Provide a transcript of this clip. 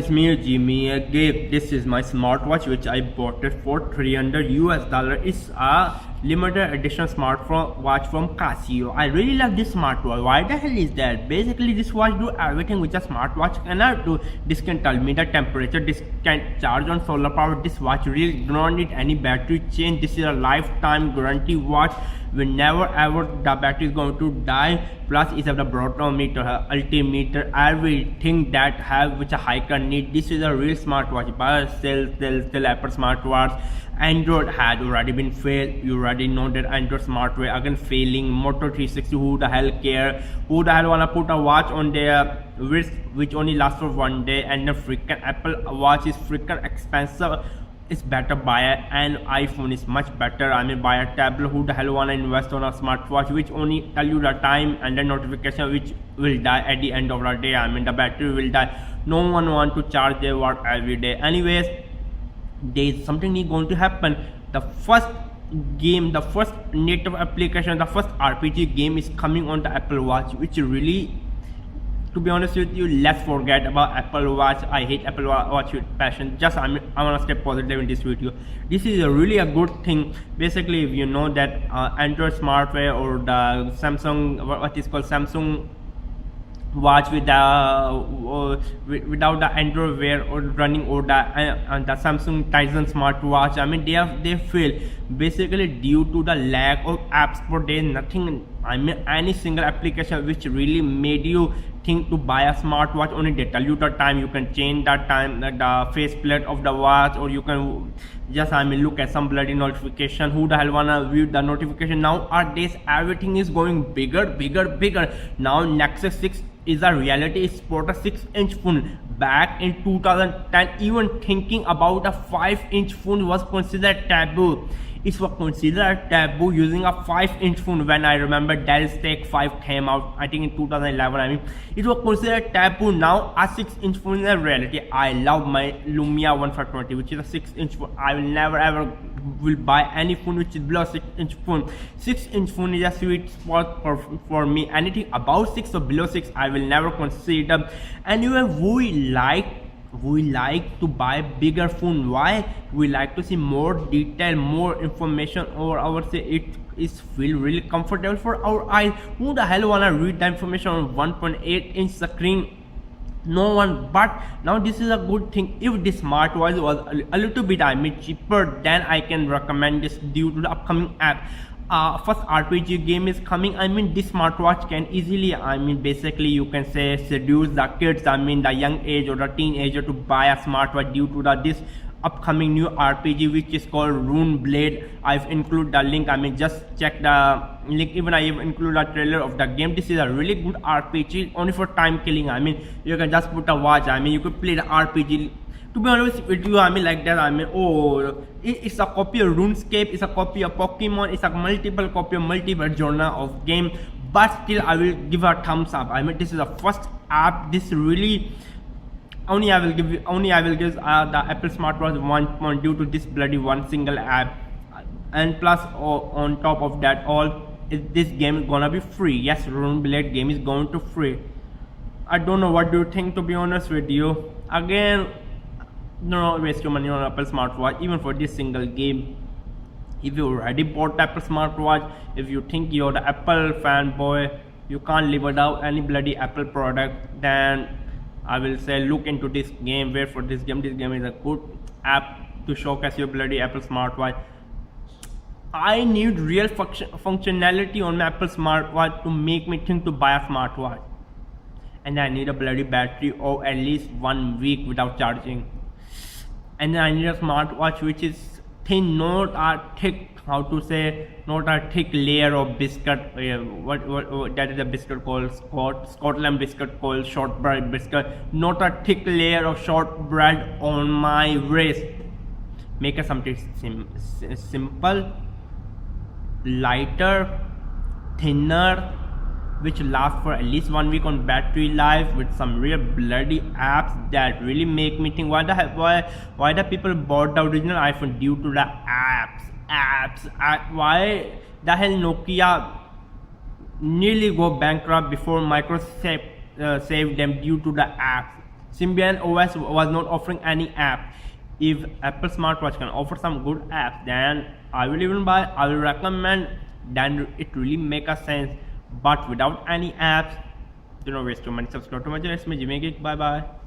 It's me Jimmy again. This is my smartwatch which I bought it for $300 US. It's a limited edition smartwatch from Casio. I really love this smartwatch. Why the hell is that? Basically this watch do everything which a smartwatch cannot do. This can tell me the temperature, this can charge on solar power. This watch really do not need any battery change. This is a lifetime guarantee watch. Whenever ever the battery is going to die. Plus it's have the barometer, altimeter, everything that have which a hiker need. This is a real smartwatch. But still Apple smartwatch. Android had already been failed. You already know that Android smartwatch again failing. Moto 360, who the hell care? Who the hell wanna put a watch on their wrist which only lasts for one day? And the freaking Apple watch is freaking expensive. It's better buy an iPhone is much better. I mean buy a tablet. Who the hell wanna invest on a smartwatch which only tell you the time and the notification which will die at the end of the day? I mean the battery will die. No one want to charge their watch every day. Anyways, there's something going to happen. The first game, the first native application, the first RPG game is coming on the Apple Watch, which really, to be honest with you, let's forget about Apple Watch. I hate Apple Watch with passion. Just I want to stay positive in this video. This is really a good thing. Basically, if you know that Android smartware or the Samsung, what is called Samsung watch with the without the Android Wear or running or the Samsung Tizen smartwatch, I mean they fail basically due to the lack of apps. For there nothing, I mean any single application which really made you think to buy a smartwatch. Only they tell you the time, you can change that time, the faceplate of the watch, or you can just I mean look at some bloody notification. Who the hell wanna view the notification? Nowadays everything is going bigger. Now Nexus 6 is a reality. It's for a 6-inch phone. Back in 2010, even thinking about a 5-inch phone was considered taboo. It was considered taboo using a 5-inch phone. When I remember Dell Steak 5 came out, I think in 2011, I mean it was considered taboo. Now a 6-inch phone is a reality. I love my Lumia 1520, which is a 6-inch phone. I will never ever will buy any phone which is below 6-inch phone. 6-inch phone is a sweet spot for me. Anything above 6 or below 6 I will never consider. Anyway, we like to buy bigger phone. Why? We like to see more detail, more information, or I would say it is feel really comfortable for our eyes. Who the hell wanna read the information on 1.8-inch screen? No one. But now this is a good thing. If this smartwatch was a little bit cheaper, then I can recommend this due to the upcoming app. First RPG game is coming. I mean this smartwatch can easily, I mean basically you can say seduce the kids, I mean the young age or the teenager to buy a smartwatch due to this upcoming new RPG which is called Rune Blade. I've included the link. I mean just check the link. Even I have included a trailer of the game. This is a really good RPG only for time killing. I mean you can just put a watch. I mean you could play the RPG. To be honest with you, I mean like that, I mean it's a copy of RuneScape, it's a copy of Pokemon, it's a multiple copy of multiple genre of game, but still I will give a thumbs up. I mean this is the first app. This really only I will give the Apple smartwatch 1 point due to this bloody one single app. And plus on top of that all, this game is gonna be free. Yes, Rune Blade game is going to free. I don't know what do you think, to be honest with you. Again, don't waste your money on Apple smartwatch even for this single game. If you already bought Apple smartwatch, if you think you're the Apple fanboy, you can't live without any bloody Apple product, then I will say look into this game. Wait for this game. This game is a good app to showcase your bloody Apple smartwatch. I need real functionality on my Apple smartwatch to make me think to buy a smartwatch, and I need a bloody battery or at least 1 week without charging. And then I need a smartwatch which is thin, not a thick, how to say, not a thick layer of biscuit. What that is a biscuit called Scotland biscuit called shortbread biscuit. Not a thick layer of shortbread on my wrist. Make it something simple, lighter, thinner, which lasts for at least 1 week on battery life, with some real bloody apps that really make me think why the people bought the original iPhone due to the apps. Why the hell Nokia nearly go bankrupt before Microsoft saved them due to the apps. Symbian OS was not offering any app. If Apple smartwatch can offer some good apps, then I will even buy. I will recommend. Then it really make a sense. But without any apps, do not waste your money. Subscribe to my channel. It's me, Jimmy Geek. Bye bye.